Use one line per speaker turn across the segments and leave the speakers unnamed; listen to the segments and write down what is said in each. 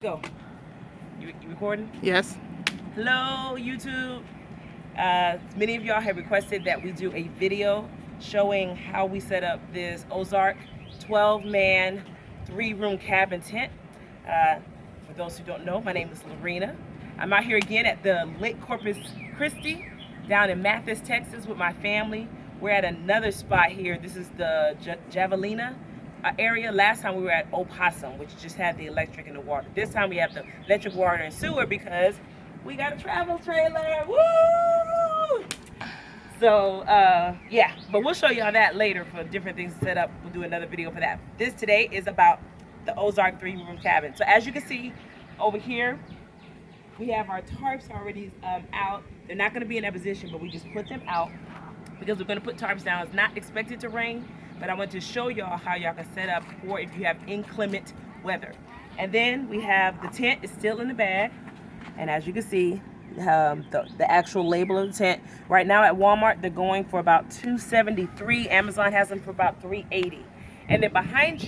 Go. You recording?
Yes.
Hello, YouTube. Many of y'all have requested that we do a video showing how we set up this Ozark 12-man, 3-room cabin tent. For those who don't know, my name is LaurIna. I'm out here again at the Lake Corpus Christi down in Mathis, Texas with my family. We're at another spot here. This is the Javelina area. Last time we were at Opossum, which just had the electric and the water. This time we have the electric, water, and sewer because we got a travel trailer. Woo! So yeah, but we'll show y'all that later for different things to set up. We'll do another video for that. This today is about the Ozark 3-room cabin. So as you can see over here, we have our tarps already out. They're not going to be in that position, but we just put them out because we're going to put tarps down. It's not expected to rain, but I want to show y'all how y'all can set up for if you have inclement weather. And then we have the tent is still in the bag, and as you can see, the actual label of the tent right now at Walmart, they're going for about $273. Amazon has them for about $380. And then behind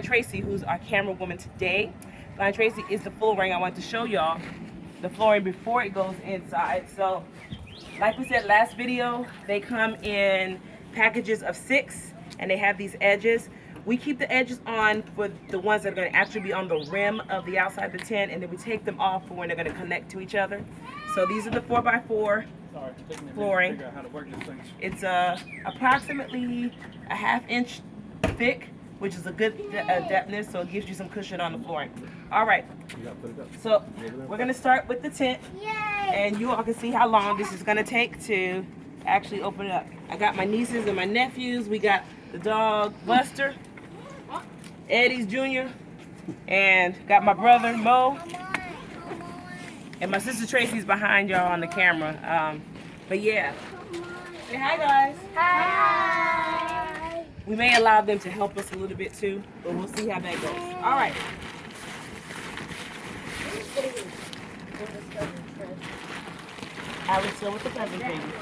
Tracy, who's our camera woman today, behind Tracy is the full ring. I want to show y'all the flooring before it goes inside. So like we said last video, they come in packages of 6 and they have these edges. We keep the edges on for the ones that are going to actually be on the rim of the outside of the tent, and then we take them off for when they're going to connect to each other. So these are the 4x4 flooring. It's approximately a 1/2 inch thick, which is a good depthness, so it gives you some cushion on the flooring. All right, so we're going to start with the tent. And you all can see how long this is going to take to actually open it up. I got my nieces and my nephews. We got the dog Buster, Eddie's Jr., and got my brother Mo, and my sister Tracy's behind y'all on the camera. But yeah, say hi guys.
Hi.
We may allow them to help us a little bit too, but we'll see how that goes. All right. I was still with the presentation.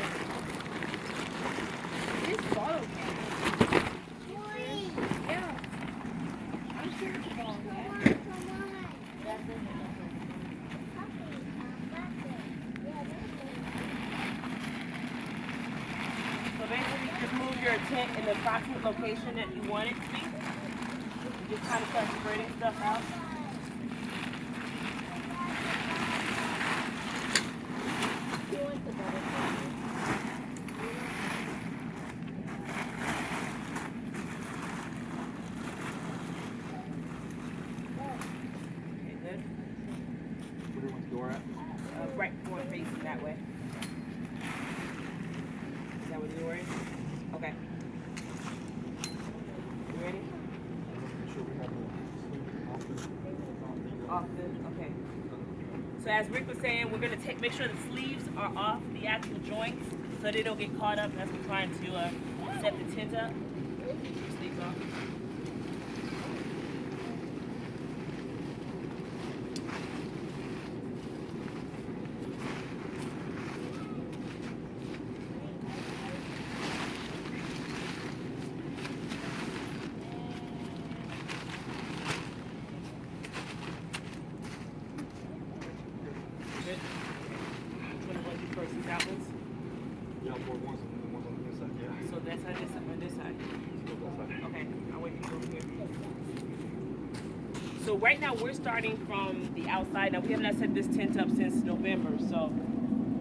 So basically, just move your tent in the approximate location that you want it to be. You just kind of start spreading stuff out. Right forward facing that way. Is that what you're wearing? Okay. You ready? Off the, okay. So as Rick was saying, we're gonna make sure the sleeves are off the actual joints so they don't get caught up as we're trying to set the tent up. Sleeves off. So that's how this on this side. Okay, I'll wait for you over here. So right now we're starting from the outside. Now we have not set this tent up since November, so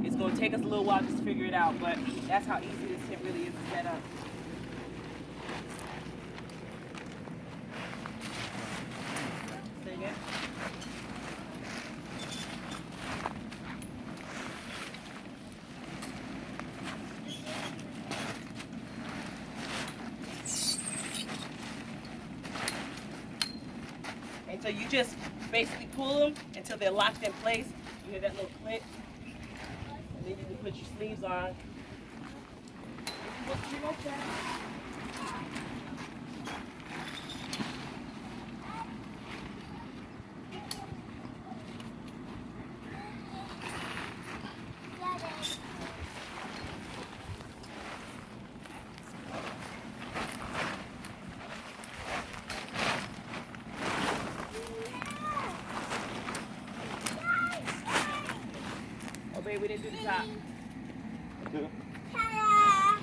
it's going to take us a little while just to figure it out, but that's how easy this tent really is to set up. Say again? And so you just basically pull them until they're locked in place. You hear that little click. And then you can put your sleeves on. Okay, we didn't do the top.
You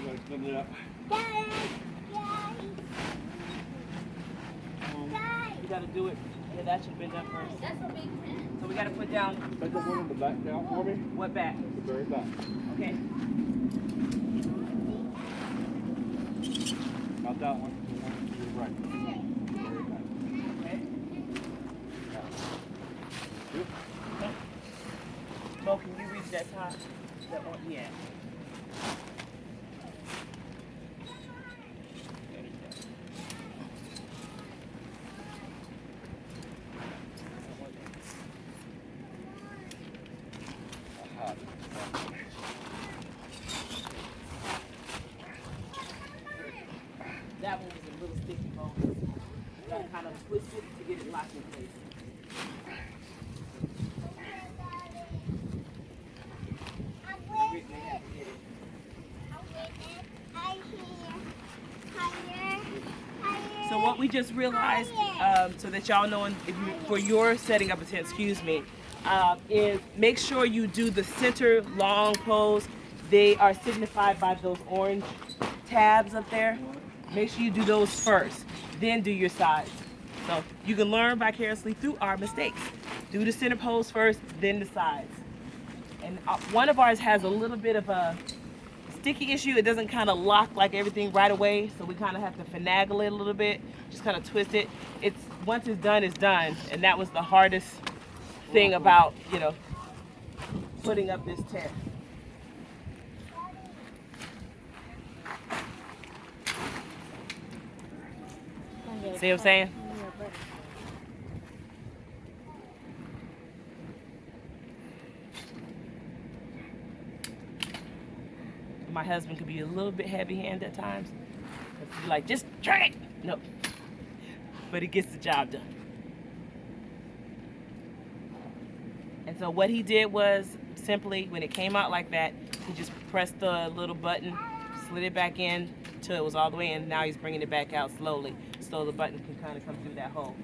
gotta clean it up.
You gotta do it. Yeah, that should have been done first.
That's a big tent.
So we gotta put down
Take the one in the back down for me.
what back?
The very back.
Okay.
Not that one. The one to the right. The very back.
Okay.
Good.
Mo, can you reach that top? That one? Yeah. That one was a little sticky bone. You gotta kind of twist it to get it locked in place. So what we just realized, so that y'all know, if you, for your setting up a tent, excuse me, is make sure you do the center long pose. They are signified by those orange tabs up there. Make sure you do those first, then do your sides. So you can learn vicariously through our mistakes. Do the center pose first, then the sides. And one of ours has a little bit of a sticky issue. It doesn't kind of lock like everything right away, so we kind of have to finagle it a little bit, just kind of twist it. It's once it's done, and that was the hardest thing about, you know, putting up this tent. See what I'm saying? My husband could be a little bit heavy-handed at times. He'd be like, just turn it. No. But he gets the job done. And so what he did was simply, when it came out like that, he just pressed the little button, slid it back in till it was all the way in. Now he's bringing it back out slowly, so the button can kind of come through that hole.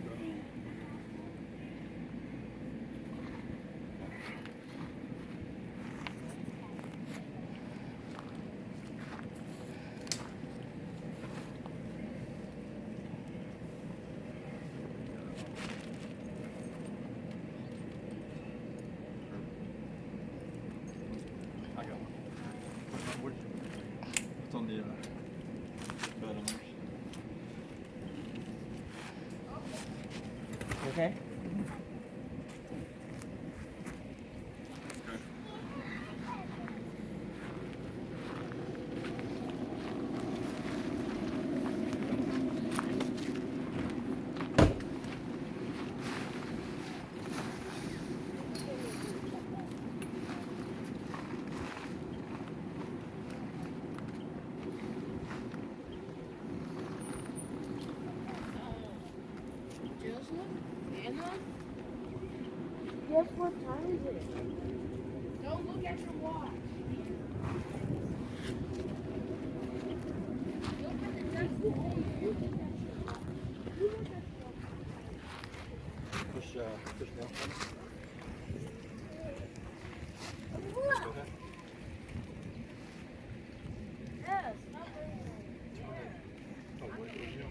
I got one. It's on the bed on there.
Okay?
Guess what time is it? Don't look at your watch. Look at the
Push down. Okay.
Yes.
Oh, wait, yeah.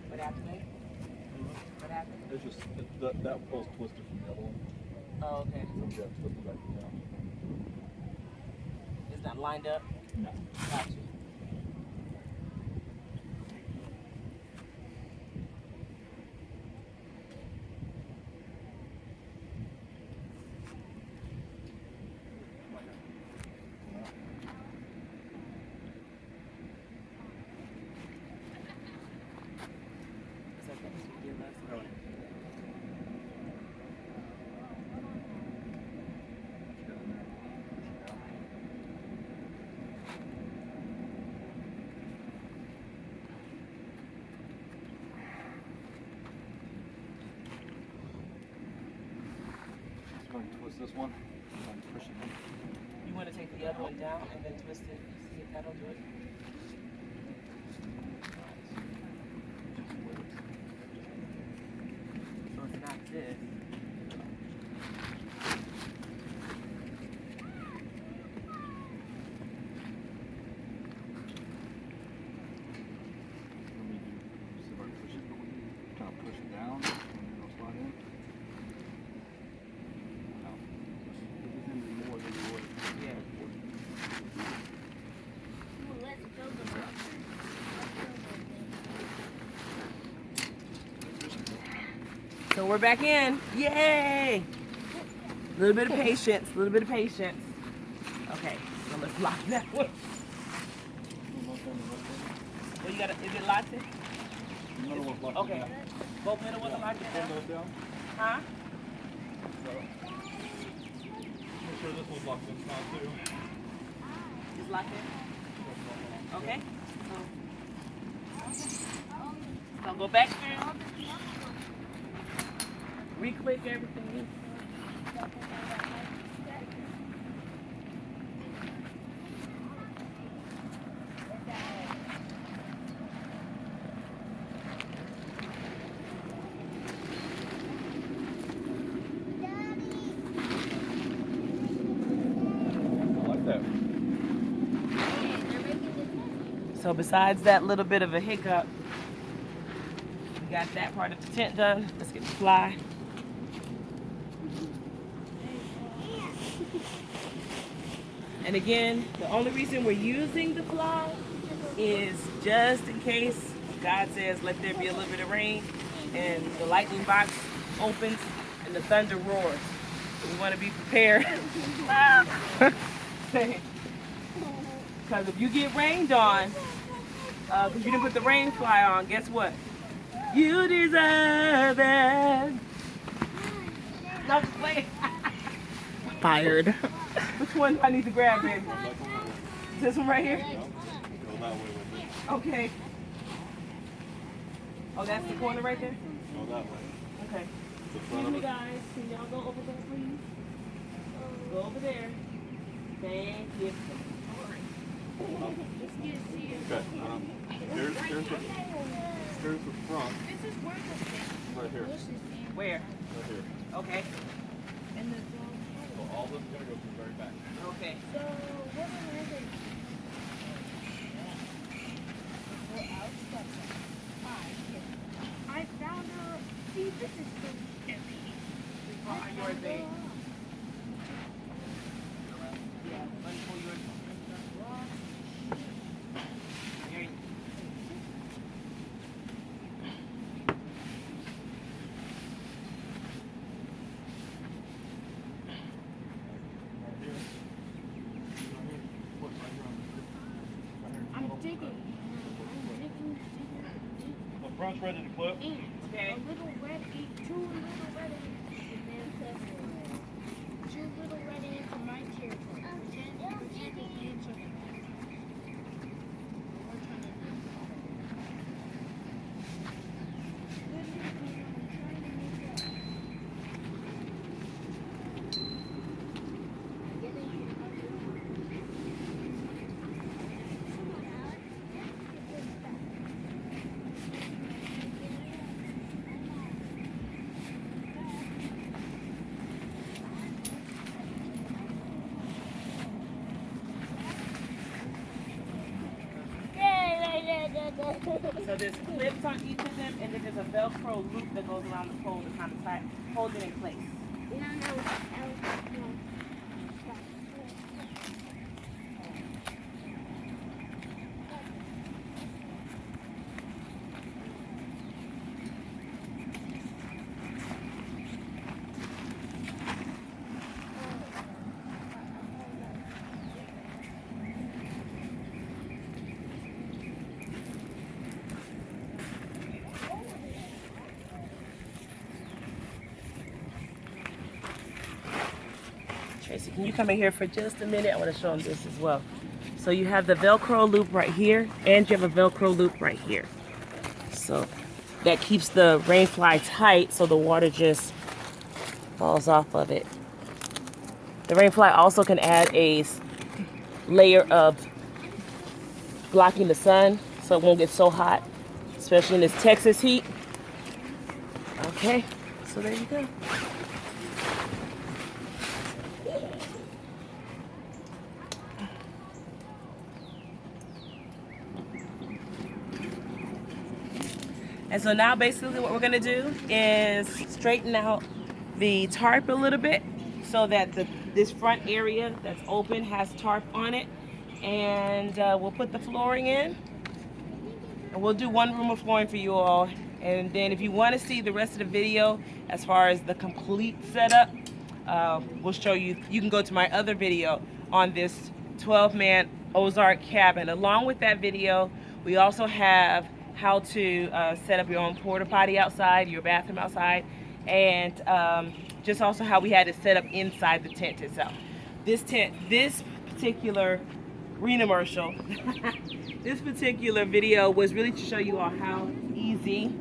What happened? What happened?
It's just that pole's twisted from the other one.
Oh, okay.
So we have to twist it back down.
It's not lined up?
No.
Gotcha.
want to twist this one. I'm pushing it.
You want to take the other one down and then twist it. See if that'll do it. So it's not this.
Push it down, and then it'll slide in. No. This is going to be more than you would.
Yeah.
Let's build the rock.
So we're back in. Yay! A little bit of patience. A little bit of patience. Okay, so let's lock that one. Well, you gotta, is it locked in?
The middle one's locked
Okay.
down.
Both middle ones are locked in
Pin
now?
those down.
Huh?
So, make sure this one's locked in now too.
It's locked in? Okay. So go back through. Re-click everything.
I like that.
So besides that little bit of a hiccup, we got that part of the tent done. Let's get the fly. And again, the only reason we're using the fly is just in case God says, let there be a little bit of rain and the lightning box opens and the thunder roars. So we want to be prepared. Because if you get rained on, because you didn't put the rain fly on, guess what? You deserve it. No, just play.
Fired.
Which one do I need to grab, baby? This one right here?
Go that way with it.
Okay. Oh, that's the corner right there?
Go that way.
Okay.
The front
Excuse
of
me,
it.
guys. Can y'all go over there, please? Go over there. Thank you.
Okay. Here's the front.
This is where the
Right here.
bush is in.
Where?
Right here.
Okay.
And the
So all this is going to go to the very back.
Okay.
So, what are the I found her. See, this is so heavy.
Yours, babe. Yeah, let me pull yours. Here you-
Right here. Right here.
I'm digging.
The front's ready to clip.
And
Okay.
a little red ink, two little red ink, two little red ink for my territory. Pretend it ants are
So there's clips on each of them, and then there's a Velcro loop that goes around the pole to kind of hold it in place. Tracy, can you come in here for just a minute? I want to show them this as well. So you have the Velcro loop right here, and you have a Velcro loop right here. So that keeps the rain fly tight so the water just falls off of it. The rain fly also can add a layer of blocking the sun so it won't get so hot, especially in this Texas heat. Okay, so there you go. And so now basically what we're gonna do is straighten out the tarp a little bit so that this front area that's open has tarp on it. And we'll put the flooring in. And we'll do one room of flooring for you all. And then if you want to see the rest of the video as far as the complete setup, we'll show you. You can go to my other video on this 12-man Ozark cabin. Along with that video, we also have how to set up your own porta potty outside, your bathroom outside, and just also how we had it set up inside the tent itself. This particular Renamercial, this particular video was really to show you all how easy,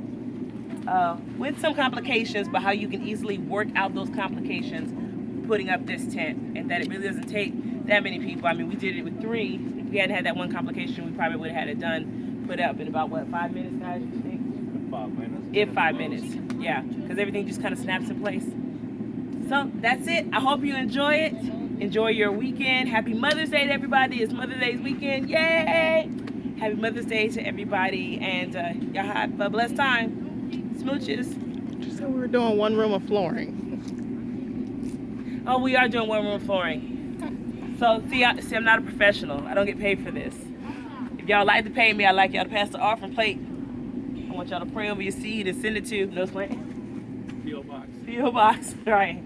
with some complications, but how you can easily work out those complications putting up this tent, and that it really doesn't take that many people. I mean, we did it with 3. If we hadn't had that one complication, we probably would have had it done, put up in about, what, 5 minutes, guys, you think?
5 minutes.
In 5 minutes, yeah, because everything just kind of snaps in place. So that's it. I hope you enjoy it. Enjoy your weekend. Happy Mother's Day to everybody. It's Mother's Day's weekend. Yay! Happy Mother's Day to everybody, and y'all have a blessed time. Smooches.
So we're doing one room of flooring.
Oh, we are doing one room flooring. So see, I'm not a professional. I don't get paid for this. If y'all like to pay me, I'd like y'all to pass the offering plate. I want y'all to pray over your seed and send it to no slang.
P.O. box.
P.O. box, right?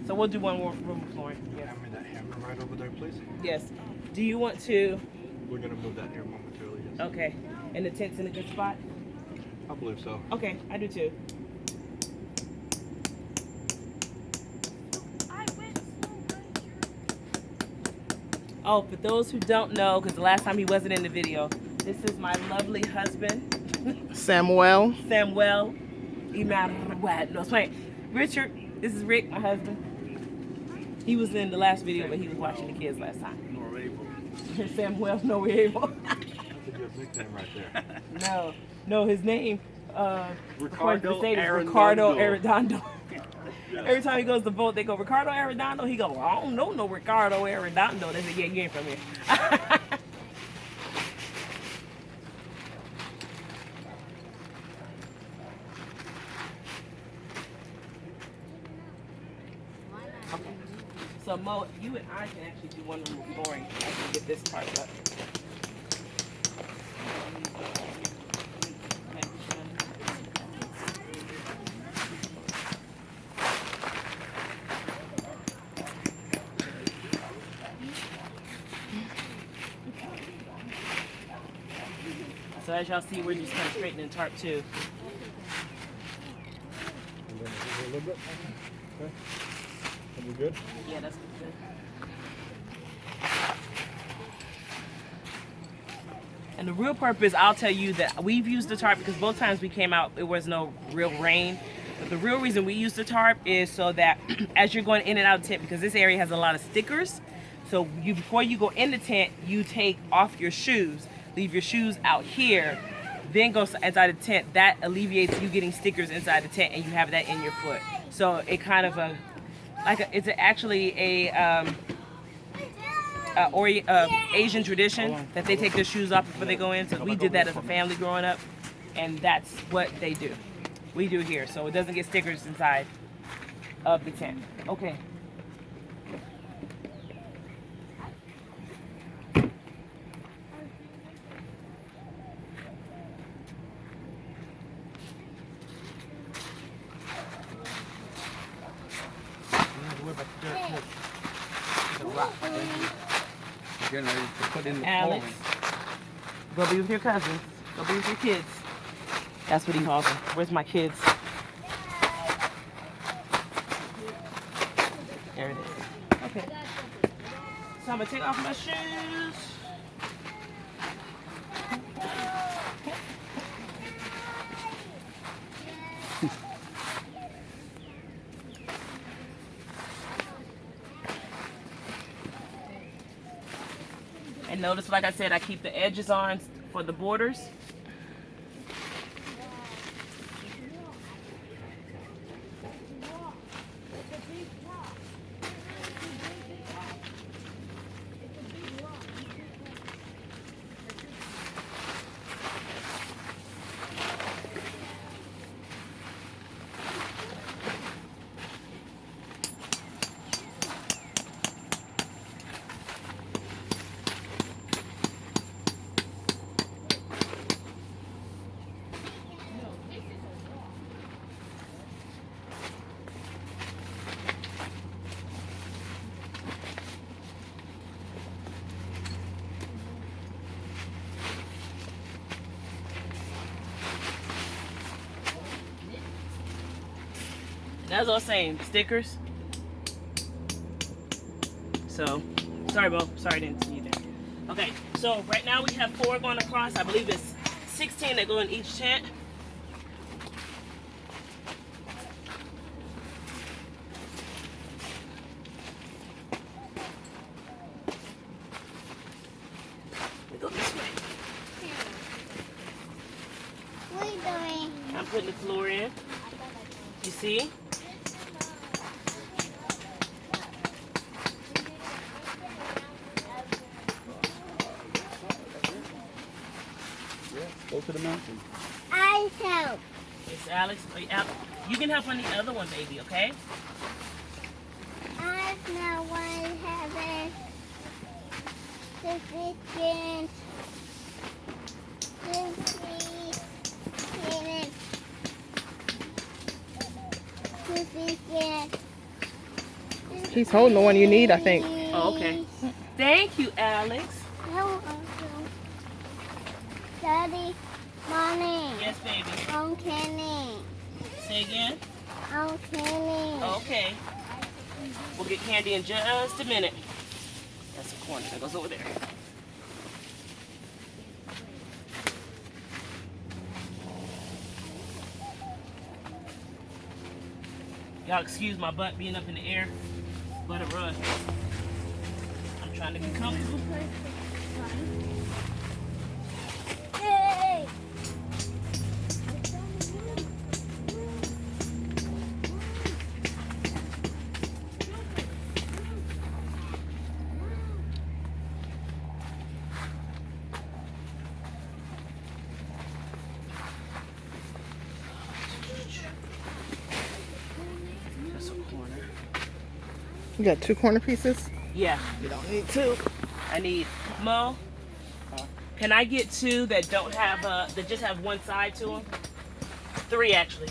So we'll do one more room of flooring. Yes.
Hand me that hammer right over there, please.
Yes. Do you want to?
We're gonna move that here momentarily. Yes.
Okay. And the tent's in a good spot?
I believe so.
Okay, I do too. Oh, for those who don't know, because the last time he wasn't in the video, this is my lovely husband,
Samuel.
Samuel. No, wait. Richard, this is Rick, my husband. He was in the last video, but he was watching the kids last time.
Nor able.
Samuel, no, we're able.
That's a good nickname right there.
No, his name,
Ricardo
Ricardo
Arredondo.
Arredondo. Every time he goes to vote, they go, Ricardo Arredondo. He go, well, I don't know no Ricardo Arredondo. They say, yeah, you ain't from here. Okay. So Mo, you and I can actually do one room of flooring. I can get this part up. So as y'all see, we're just kind of straightening the tarp too.
And then a little bit. Okay. Are we good?
Yeah, that's good. And the real purpose, I'll tell you that we've used the tarp because both times we came out, there was no real rain. But the real reason we use the tarp is so that as you're going in and out of the tent, because this area has a lot of stickers, so before you go in the tent, you take off your shoes, leave your shoes out here, then go inside the tent. That alleviates you getting stickers inside the tent, and you have that in your foot. So it kind of it's actually a Asian tradition that they take their shoes off before they go in. So we did that as a family growing up, and that's what they do. We do here, so it doesn't get stickers inside of the tent. Okay.
Getting ready to put in the
Alex, go be with your cousins. Go be with your kids. That's what he calls them. Where's my kids? There it is. Okay. So I'm gonna take off my shoes. And notice, like I said, I keep the edges on for the borders. That's what I was saying, stickers. So, sorry, Bo. Sorry I didn't see you there. Okay, so right now we have 4 going across. I believe it's 16 that go in each tent. We go this way.
What are you doing?
I'm putting the floor in. You see?
Go to the mountain.
I help.
It's Alex. You can help on the other one, baby, okay?
I know what happened. The chicken.
He's holding the one you need, I think.
Oh, okay. Thank you, Alex.
Daddy, Mommy.
Yes, baby.
I'm Kenny.
Say again.
I'm Kenny.
Okay. We'll get candy in just a minute. That's a corner that goes over there. Y'all excuse my butt being up in the air, but it runs. I'm trying to be comfortable.
Hey.
That's a corner.
You got 2 corner pieces?
Yeah, you don't need 2. I need Mo. Can I get 2 that don't have that just have one side to them? 3 actually.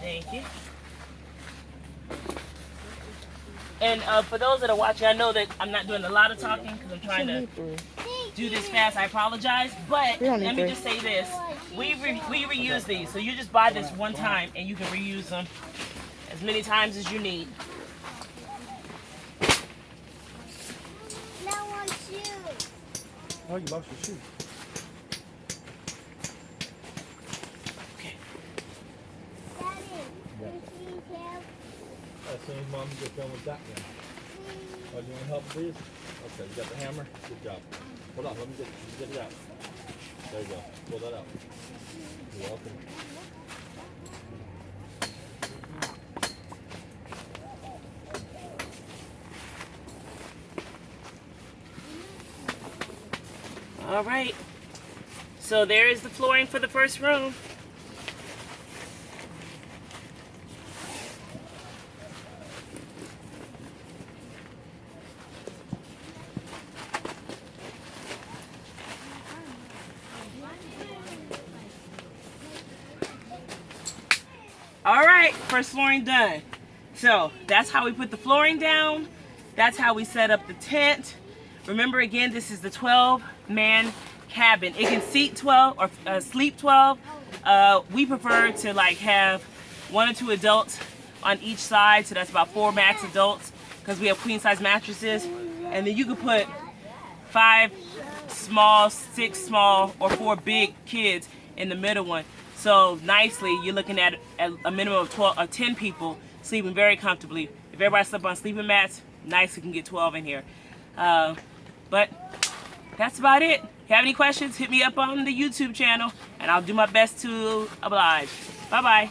Thank you. And for those that are watching, I know that I'm not doing a lot of talking because I'm trying to do this fast. I apologize, but
We don't need
let me
3.
just say this: we reuse these, so you just buy this one time and you can reuse them as many times as you need.
No one shoes.
Oh, you lost your shoe.
Okay.
Daddy,
Yeah.
please help.
As soon as Mom gets done with that one. Oh, you want to help with these? Okay, you got the hammer? Good job. Hold on, let me get it out. There you go. Pull that out. You're welcome.
All right. So there is the flooring for the first room. All right, first flooring done. So that's how we put the flooring down. That's how we set up the tent. Remember, again, this is the 12-man cabin. It can seat 12 or sleep 12. We prefer to like have 1 or 2 adults on each side, so that's about 4 max adults because we have queen size mattresses. And then you can put 5 small, 6 small, or 4 big kids in the middle one. So nicely, you're looking at a minimum of 12 or 10 people sleeping very comfortably. If everybody slept on sleeping mats, nice, we can get 12 in here. But that's about it. If you have any questions, hit me up on the YouTube channel, and I'll do my best to oblige. Bye-bye.